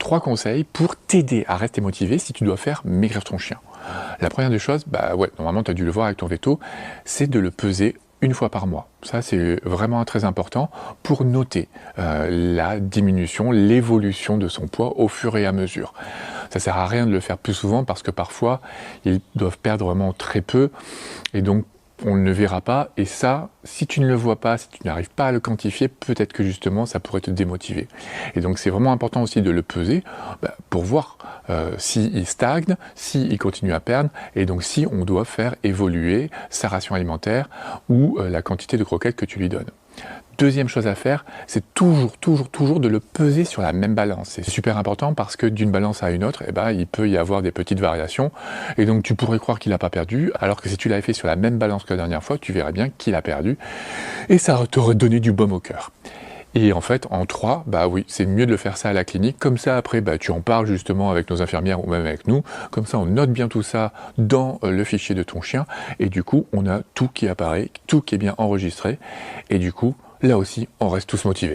3 conseils pour t'aider à rester motivé si tu dois faire maigrir ton chien. La première des choses, normalement tu as dû le voir avec ton veto, c'est de le peser une fois par mois. Ça, c'est vraiment très important pour noter la diminution, l'évolution de son poids au fur et à mesure. Ça sert à rien de le faire plus souvent parce que parfois, ils doivent perdre vraiment très peu et donc on ne le verra pas. Et ça, si tu ne le vois pas, si tu n'arrives pas à le quantifier, peut-être que justement, ça pourrait te démotiver. Et donc, c'est vraiment important aussi de le peser pour voir s'il stagne, s'il continue à perdre, et donc si on doit faire évoluer sa ration alimentaire ou la quantité de croquettes que tu lui donnes. Deuxième chose à faire, c'est toujours de le peser sur la même balance. C'est super important parce que d'une balance à une autre, il peut y avoir des petites variations. Et donc tu pourrais croire qu'il n'a pas perdu, alors que si tu l'avais fait sur la même balance que la dernière fois, tu verrais bien qu'il a perdu. Et ça t'aurait donné du baume au cœur. Et en fait, en 3, c'est mieux de le faire ça à la clinique. Comme ça, après, tu en parles justement avec nos infirmières ou même avec nous. Comme ça, on note bien tout ça dans le fichier de ton chien. Et du coup, on a tout qui apparaît, tout qui est bien enregistré. Et du coup, là aussi, on reste tous motivés.